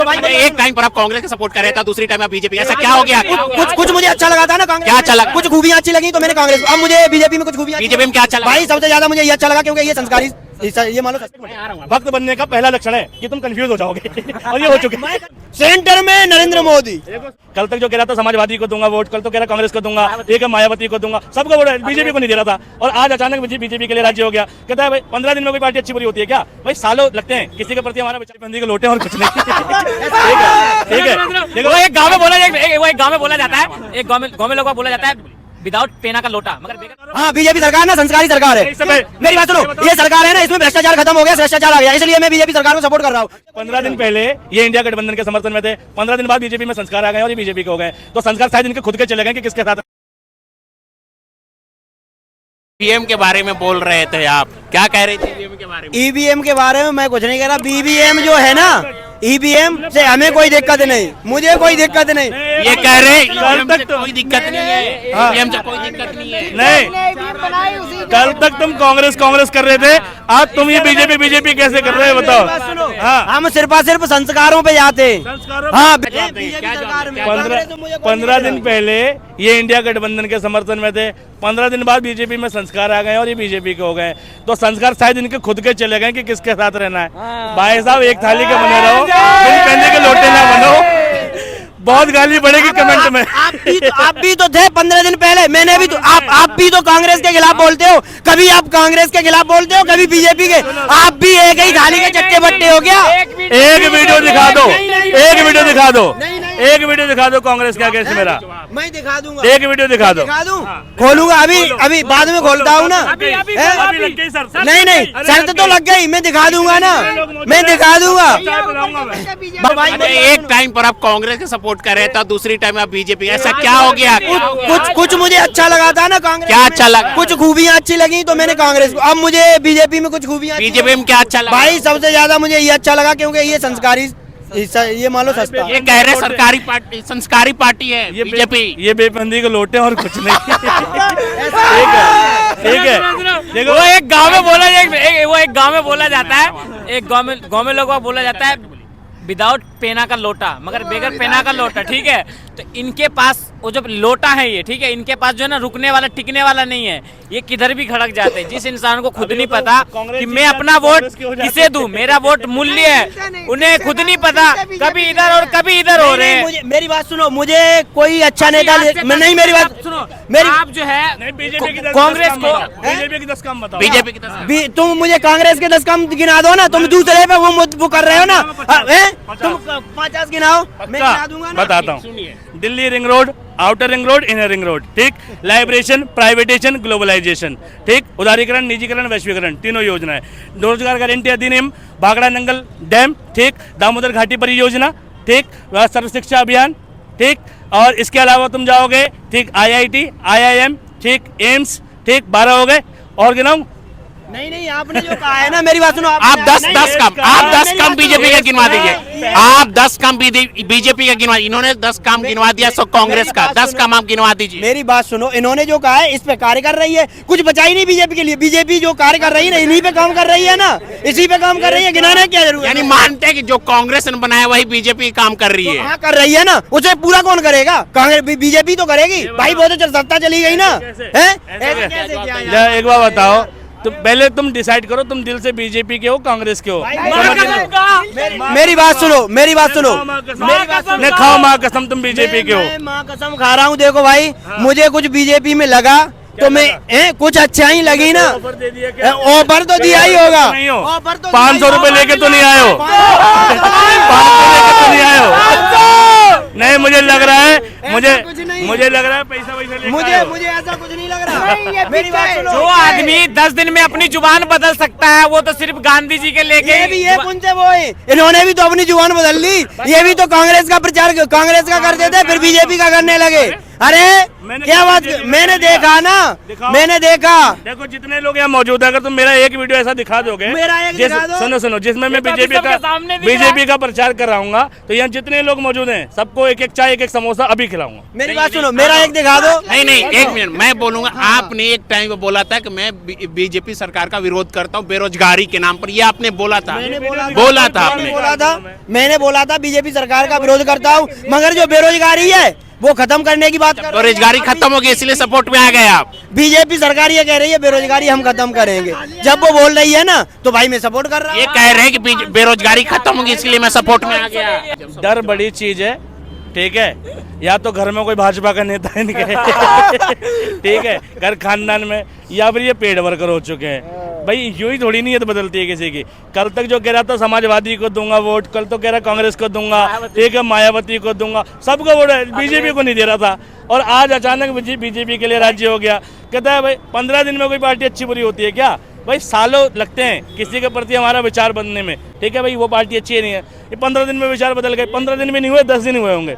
एक टाइम पर आप कांग्रेस का सपोर्ट कर रहे थे, दूसरी टाइम आप बीजेपी, ऐसा क्या हो गया? कुछ मुझे अच्छा लगा था ना कांग्रेस, क्या अच्छा लगा? कुछ खूबियां अच्छी लगी तो मैंने कांग्रेस, अब मुझे बीजेपी में कुछ खूबियां, बीजेपी में क्या अच्छा लगा? भाई सबसे ज्यादा मुझे ये अच्छा लगा क्योंकि ये संस्कारी, ये मान लो भक्त बनने का पहला लक्षण है कि तुम कंफ्यूज हो जाओगे और ये हो चुके हैं। सेंटर में नरेंद्र मोदी, कल तक जो कह रहा था समाजवादी को दूंगा वोट, कल तो कह रहा कांग्रेस को दूंगा, एक मायावती को दूंगा, सबको वोट, बीजेपी को नहीं दे रहा था, और आज अचानक बीजेपी के लिए राज्य हो गया। कहता है भाई 15 दिन में कोई पार्टी अच्छी बुरी होती है क्या? भाई सालों लगते हैं, किसी के प्रति हमारा बंदी के लोटे और कुछ नहीं। ठीक है, वो एक गांव में बोला जाता है, एक गांव में लोगों को बोला जाता है विदाउट पेना का लोटा, मगर हाँ बीजेपी सरकार ना संस्कारी सरकार है। मेरी बात सुनो, ये सरकार है ना, इसमें भ्रष्टाचार खत्म हो गया, भ्रष्टाचार आ गया, इसलिए मैं बीजेपी सरकार को सपोर्ट कर रहा हूँ। 15 दिन पहले ये इंडिया गठबंधन के समर्थन में थे, 15 दिन बाद बीजेपी में संस्कार आ गए और ये बीजेपी के हो गए, तो संस्कार शायद इनके खुद के चले गए कि किसके साथ। ईवीएम के बारे में बोल रहे थे आप, क्या कह रहे थे ईवीएम के बारे में? ईवीएम के बारे में मैं कुछ नहीं कह रहा, बीवीएम जो है ना, ईवीएम से हमें कोई दिक्कत नहीं, मुझे कोई दिक्कत नहीं। ये कह रहे ईवीएम से कोई दिक्कत नहीं है, ईवीएम से कोई दिक्कत नहीं है। नहीं, कल तक तुम कांग्रेस कर रहे थे, आज तुम ये बीजेपी कैसे कर रहे हो बताओ? हाँ, हम सिर्फ संस्कारों पे जाते हैं। हाँ, 15 दिन पहले ये इंडिया गठबंधन के समर्थन में थे, 15 दिन बाद बीजेपी में संस्कार आ गए और ये बीजेपी के हो गए, तो संस्कार शायद इनके खुद के चले गए कि किसके साथ रहना है। भाई साहब एक थाली के बने रहो, तुम कहने के लोटे ना बनो, बहुत गाली पड़ेगी कमेंट में। आप भी तो थे 15 दिन पहले, मैंने भी तो, आप भी तो कांग्रेस के खिलाफ बोलते हो, कभी आप कांग्रेस के खिलाफ बोलते हो, कभी बीजेपी के, आप भी एक ही थाली के चट्टे बट्टे हो गया। एक वीडियो दिखा दो, एक वीडियो दिखा दो, एक वीडियो दिखा दो कांग्रेस के अगेंस्ट मेरा, मैं दिखा दूंगा, एक वीडियो दिखा दो, खोलूंगा अभी बाद में खोलता हूँ ना। नहीं शर्त तो लग गई, मैं दिखा दूंगा ना, मैं दिखा दूंगा। एक टाइम पर आप कांग्रेस का सपोर्ट कर रहे थे, दूसरी टाइम आप बीजेपी, ऐसा क्या हो गया? कुछ मुझे अच्छा लगा था ना कांग्रेस, क्या अच्छा लगा? कुछ खूबियां अच्छी लगी तो मैंने कांग्रेस को, अब मुझे बीजेपी में कुछ खूबियां, बीजेपी में क्या अच्छा लगा? भाई सबसे ज्यादा मुझे ये अच्छा लगा क्योंकि ये संस्कारी, ये मान लो सस्ता। ये कह रहे सरकारी पार्टी, संस्कारी पार्टी है ये बीजेपी, ये बेबंदी को लोटे और कुछ नहीं। ठीक है, देखो वो एक गांव में बोला जाता है, एक गांव में लोगों को बोला जाता है विदाउट पेना का लोटा, मगर बगैर पेना का लोटा। ठीक है, तो इनके पास वो जो लोटा है ये, ठीक है, इनके पास जो है ना रुकने वाला टिकने वाला नहीं है, ये किधर भी खड़क जाते हैं। जिस इंसान को खुद नहीं पता कि मैं अपना वोट किसे दूं, मेरा वोट मूल्य है, उन्हें खुद नहीं पता, कभी इधर और कभी इधर हो रहे हैं। मेरी बात सुनो, मुझे कोई अच्छा नेता नहीं, मेरी बात सुनो, मेरी आप जो है कांग्रेस को बीजेपी की 10 काम बताओ, बीजेपी की तरफ तुम मुझे कांग्रेस के 10 काम गिना दो ना, तुम दूसरे पे वो कर रहे हो ना, तुम 50 गिनाओ, मैं गिना दूंगा ना। बताता हूँ, Delhi ring road, outer ring road, inner ring road, ठीक, लाइब्रेशन, प्राइवेटेशन, ग्लोबलाइजेशन, ठीक, उदारीकरण, निजीकरण, वैश्वीकरण, तीनों योजनाएं, रोजगार गारंटी अधिनियम, भाखड़ा नंगल डैम, ठीक, दामोदर घाटी परियोजना, ठीक, सर्व शिक्षा अभियान, ठीक, और इसके अलावा तुम जाओगे, ठीक, IIT, IIM, ठीक, एम्स, ठीक, 12 हो गए, और गिनाऊं? नहीं आपने जो कहा है ना, मेरी बात सुनो, आप 10 काम बीजेपी का गिनवा दीजिए, आप 10 काम बीजेपी का गिनवा, इन्होंने 10 काम गिनवा दिया, सो कांग्रेस का 10 काम आप गिनवा दीजिए। मेरी बात सुनो, इन्होंने जो कहा है इस पे कार्य कर रही है, कुछ बचा ही नहीं बीजेपी के लिए, बीजेपी जो कार्य कर रही है ना, इन्हीं पे काम कर रही है ना, इसी पे काम कर रही है, गिनाने क्या जरूरत है? यानी मानते हैं कि जो कांग्रेस ने बनाया वही बीजेपी काम कर रही है। हाँ कर रही है ना, उसे पूरा कौन करेगा? कांग्रेस, बीजेपी तो करेगी भाई, वो तो सत्ता चली गई ना। एक बार बताओ, तो पहले तुम डिसाइड करो, तुम दिल से बीजेपी के हो कांग्रेस के हो? मेरी बात सुनो, मेरी बात सुनो, नहीं खाओ माँ कसम, तुम बीजेपी के हो? माँ कसम खा रहा हूँ। देखो भाई, मुझे कुछ बीजेपी में लगा तो मैं कुछ अच्छा ही लगी ना, ऑफर तो दिया ही होगा, 500 रुपए लेके तो नहीं आए हो, 500 लेके तो नहीं आए हो? नहीं, मुझे लग रहा है, मुझे लग रहा है पैसा लेके मुझे ऐसा कुछ नहीं लग रहा। मेरी बात सुनो, जो आदमी 10 दिन में अपनी जुबान बदल सकता है, वो तो सिर्फ गांधी जी के लेके ये उनसे वो है, इन्होंने भी तो अपनी जुबान बदल ली, ये भी तो कांग्रेस का प्रचार कांग्रेस का करते थे, फिर बीजेपी का करने लगे। अरे मैंने क्या बात, BJP मैंने दिखा। देखा ना, दिखाओ। मैंने देखा। देखो जितने लोग यहाँ मौजूद है, अगर तुम मेरा एक वीडियो ऐसा दिखा दोगे, मेरा एक दिखा दो। सुनो सुनो, जिसमें मैं ये तो अभी बीजेपी सबके सामने दिख रहा है। बीजेपी का प्रचार कर रहा हूँ, तो यहाँ जितने लोग मौजूद हैं सबको एक एक चाय, एक एक समोसा अभी खिलाऊंगा। मेरी बात सुनो, मेरा एक दिखा दो। नहीं नहीं, एक मिनट मैं बोलूंगा। आपने एक टाइम पे बोला था कि मैं बीजेपी सरकार का विरोध करता हूं बेरोजगारी के नाम पर, ये आपने बोला था। बोला था आपने। मैंने बोला था बीजेपी सरकार का विरोध करता हूँ, मगर जो बेरोजगारी है वो खत्म करने की बात कर रहे हैं। बेरोजगारी खत्म होगी इसलिए सपोर्ट में आ गए आप। बीजेपी सरकार ये कह रही है बेरोजगारी हम खत्म करेंगे, जब वो बोल रही है ना तो भाई मैं सपोर्ट कर रहा हूँ। ये कह रहे हैं कि बेरोजगारी खत्म होगी इसलिए मैं सपोर्ट में आ गया। डर बड़ी चीज है, ठीक है। या तो घर में कोई भाजपा का नेता है इनके, ठीक है, घर खानदान में, या फिर ये पेड वर्कर हो चुके हैं। भाई यूं ही थोड़ी नीयत बदलती है किसी की। कल तक जो कह रहा था समाजवादी को दूंगा वोट, कल तो कह रहा कांग्रेस को दूंगा, ठीक है, मायावती को दूंगा, सबको वोट, बीजेपी को नहीं दे रहा था। और आज अचानक बीजेपी के लिए राज्य हो गया। कहता है भाई 15 दिन में कोई पार्टी अच्छी बुरी होती है क्या? भाई सालों लगते हैं किसी के प्रति हमारा विचार बनने में, ठीक है। भाई वो पार्टी अच्छी नहीं है, ये 15 दिन में विचार बदल गए। 15 दिन में नहीं हुए, 10 दिन हुए होंगे।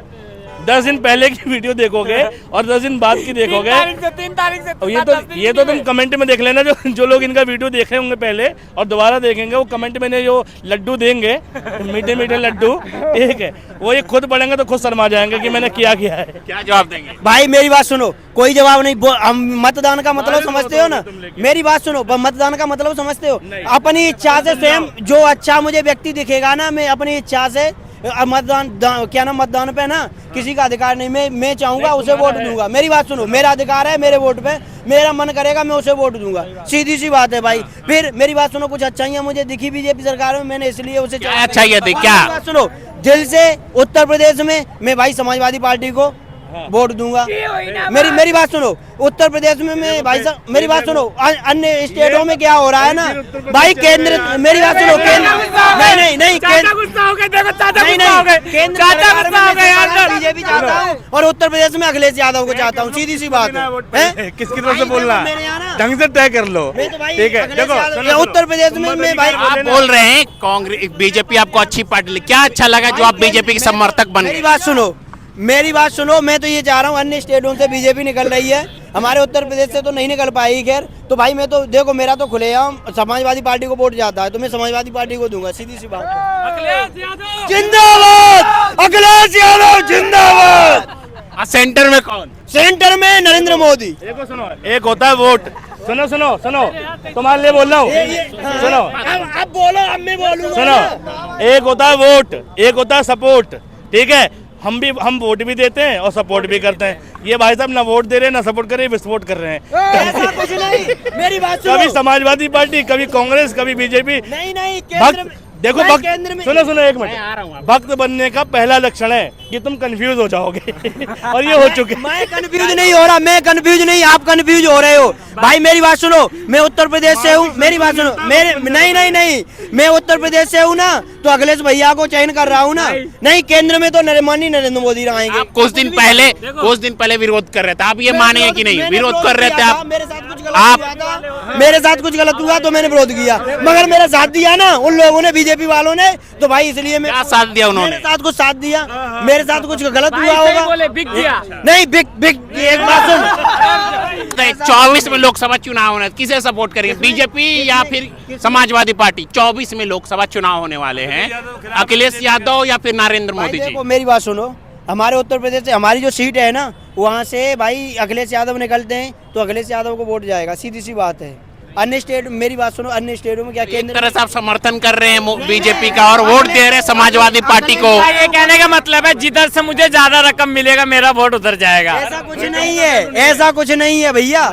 10 दिन पहले की वीडियो देखोगे और 10 दिन बाद की देखोगे, 3 तारीख से और ये तो तुम कमेंट में देख लेना। जो लोग इनका वीडियो देख रहे होंगे पहले और दोबारा देखेंगे, वो कमेंट में जो लड्डू देंगे, मीठे मीठे लड्डू, ठीक है, वो ये खुद पढ़ेंगे तो खुद शर्मा जाएंगे कि मैंने क्या किया है। क्या जवाब देंगे? भाई मेरी बात सुनो, कोई जवाब नहीं। हम मतदान का मतलब समझते हो ना, मेरी बात सुनो, मतदान का मतलब समझते हो। अपनी इच्छा से स्वयं जो अच्छा मुझे व्यक्ति दिखेगा ना, मैं अपनी इच्छा से मतदान क्या नाम, मतदान पे ना किसी का अधिकार नहीं। मैं चाहूंगा उसे वोट दूंगा। मेरी बात सुनो, मेरा अधिकार है मेरे वोट पे, मेरा मन करेगा मैं उसे वोट दूंगा, सीधी सी बात है भाई। फिर मेरी बात सुनो, कुछ अच्छाइयाँ मुझे दिखी बीजेपी सरकार में, मैंने इसलिए उसे क्या अच्छाइयाँ दिखी? क्या? मेरी बात सुनो, दिल से उत्तर प्रदेश में मैं भाई समाजवादी पार्टी को वोट दूंगा। मेरी बात सुनो, उत्तर प्रदेश में मैं भाई साहब, मेरी बात सुनो, अन्य स्टेटों में क्या हो रहा है ना भाई, केंद्र, मेरी बात सुनो, केंद्र नहीं केंद्र बीजेपी चाहता हूँ और उत्तर प्रदेश में अखिलेश यादव को चाहता हूँ, सीधी सी बात है। किसकी तरफ से बोलना है, ढंग से तय कर लो, ठीक है। देखो उत्तर प्रदेश में मैं भाई, आप बोल रहे हैं कांग्रेस बीजेपी आपको अच्छी पार्टी, क्या अच्छा लगा जो आप बीजेपी के समर्थक बन गए? मेरी बात सुनो, मैं तो ये चाह रहा हूँ, अन्य स्टेटों से बीजेपी निकल रही है, हमारे उत्तर प्रदेश से तो नहीं निकल पाएगी। खैर तो भाई मैं तो देखो, मेरा तो खुलेआम समाजवादी पार्टी को वोट जाता है, तो मैं समाजवादी पार्टी को दूंगा, सीधी सी बात है। जिंदाबाद अखिलेश यादव, जिंदाबाद। सेंटर में कौन? सेंटर में नरेंद्र मोदी। देखो सुनो, एक होता है वोट, सुनो सुनो सुनो, तुम्हारे लिए बोल रहा हूँ, सुनो अब बोलो, अब मैं बोलूंगा। सुनो, एक होता है वोट, एक होता है सपोर्ट, ठीक है। हम वोट भी देते हैं और सपोर्ट भी करते हैं। ये भाई साहब ना वोट दे रहे हैं ना सपोर्ट कर रहे हैं, विस्फोट कर रहे हैं। ऐसा कुछ नहीं, मेरी बात सुनो। कभी समाजवादी पार्टी, कभी कांग्रेस, कभी बीजेपी। नहीं केंद्र में, देखो भाई भक्त, केंद्र में, सुनो एक मिनट, भक्त बनने का पहला लक्षण है कि तुम कंफ्यूज हो जाओगे और ये हो चुके। मैं कंफ्यूज नहीं हो रहा, मैं कंफ्यूज नहीं, आप कंफ्यूज हो रहे हो भाई। मेरी बात सुनो, मैं उत्तर प्रदेश से हूँ, मेरी बात सुनो, मेरे नहीं, मैं उत्तर प्रदेश से हूँ ना, तो अखिलेश भैया को चयन कर रहा हूँ ना। नहीं, केंद्र में तो नरेंद्र मोदी रहेंगे। आप कुछ दिन पहले विरोध कर रहे थे, आप ये मानेंगे कि नहीं विरोध कर रहे थे आप? मेरे साथ कुछ गलत हुआ तो मैंने विरोध किया, मगर मेरा साथ दिया ना उन लोगों ने, बीजेपी वालों ने, तो भाई इसलिए मैं क्या साथ दिया उन्होंने? मेरे साथ कुछ साथ दिया, मेरे साथ कुछ गलत हुआ होगा, बिक दिया नहीं बिग। एक बात सुन, 24 में लोकसभा चुनाव होने, किसे सपोर्ट करेंगे, बीजेपी या फिर समाजवादी पार्टी? 24 में लोकसभा चुनाव होने वाले हैं, अखिलेश यादव या फिर नरेंद्र मोदी जी? देखो मेरी बात सुनो, हमारे उत्तर प्रदेश से हमारी जो सीट है ना, वहाँ से भाई अखिलेश यादव निकलते हैं तो अखिलेश यादव को वोट जाएगा, सीधी सी बात है। अन्य स्टेट, मेरी बात सुनो, अन्य स्टेटों में क्या एक केंद्र तरह से आप समर्थन कर रहे हैं बीजेपी का और वोट दे रहे हैं समाजवादी पार्टी को? ये कहने का मतलब है जिधर से मुझे ज्यादा रकम मिलेगा मेरा वोट उधर जाएगा। ऐसा कुछ नहीं है, ऐसा कुछ नहीं है भैया।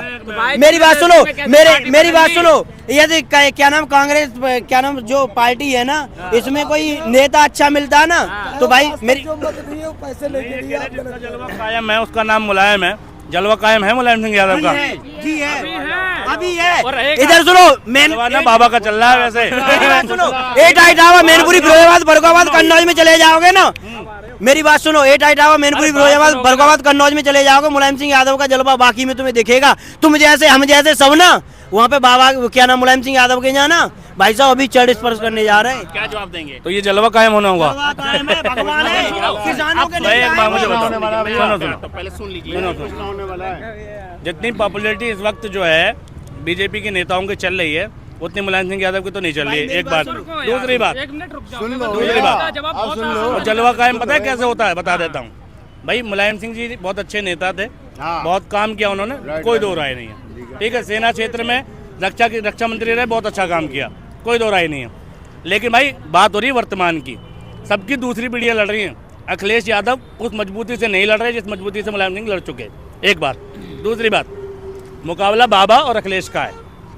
मेरी बात सुनो, मेरी बात सुनो, यदि क्या नाम कांग्रेस, क्या नाम जो पार्टी है ना, इसमें कोई नेता अच्छा मिलता है ना, तो भाई मेरी जलवा कायम है, उसका नाम मुलायम है, जलवा कायम है मुलायम सिंह यादव का, जी है, अभी है। इधर सुनो, ना बाबा का चल रहा है वैसे। सुनो, एटा इटावा मैनपुरी फिरोजाबाद बरगाबाद कन्नौज में चले जाओगे ना, मेरी बात सुनो, एटा इटावा मैनपुरी फिरोजाबाद बरगाबाद कन्नौज में चले जाओगे, मुलायम सिंह यादव का जलवा बाकी में तुम्हें दिखेगा। तुम जैसे हम जैसे सब ना, वहाँ पे बाबा क्या नाम मुलायम सिंह यादव के यहाँ ना भाई साहब अभी चढ़ स्पर्श करने जा रहे हैं। क्या जवाब देंगे? तो ये जलवा कायम होना होगा। भगवान है किसानों के भाई एक बात मुझे बताओ, तो पहले सुन लीजिए। जितनी पॉपुलैरिटी इस वक्त जो है बीजेपी के नेताओं की चल रही है उतनी मुलायम सिंह यादव की तो नहीं चल रही है। एक बात। दूसरी बात, दूसरी बात, और जलवा कायम पता है कैसे होता है, बता देता हूँ भाई। मुलायम सिंह जी बहुत अच्छे नेता थे, बहुत काम किया उन्होंने, कोई दो राय नहीं है, ठीक है। सेना क्षेत्र में रक्षा मंत्री रहे, बहुत अच्छा काम किया, कोई दो राय नहीं है। लेकिन भाई बात हो रही है वर्तमान की, सबकी दूसरी पीढ़ियाँ लड़ रही हैं। अखिलेश यादव उस मजबूती से नहीं लड़ रहे जिस मजबूती से मुलायम सिंह लड़ चुके। एक बात। दूसरी बात, मुकाबला बाबा और अखिलेश का है,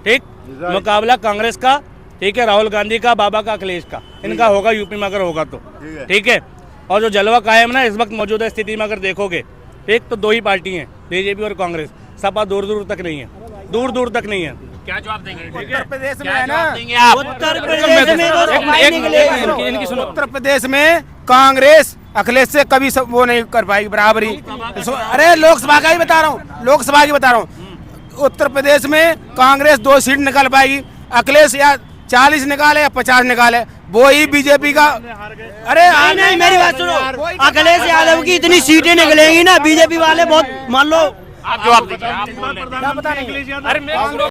ठीक। मुकाबला कांग्रेस का, ठीक है, राहुल गांधी का, बाबा का, अखिलेश का, इनका होगा यूपी में अगर होगा तो, ठीक है। और जो जलवा कायम ना इस वक्त मौजूदा स्थिति में अगर देखोगे, ठीक, तो दो ही पार्टी हैं, बीजेपी और कांग्रेस। सपा दूर दूर तक नहीं है, दूर दूर तक नहीं है। क्या जवाब देंगे? उत्तर प्रदेश में क्या है ना, जवाब देंगे आप? उत्तर प्रदेश में तो सफाई निकलेगी। इनकी सुनो। उत्तर प्रदेश में कांग्रेस अखिलेश से कभी वो नहीं कर पाएगी बराबरी। अरे लोकसभा का ही बता रहा हूँ, लोकसभा की बता रहा हूँ। उत्तर प्रदेश में कांग्रेस 2 सीट निकाल पाएगी, अखिलेश या 40 निकाले या 50 निकाले, वो ही बीजेपी का। अरे नहीं, मेरी बात सुनो, अखिलेश यादव की इतनी सीटें निकलेंगी ना, बीजेपी वाले बहुत मान लो आप जवाब दीजिए। आप बोल रहे हैं। क्या पता नहीं। अरे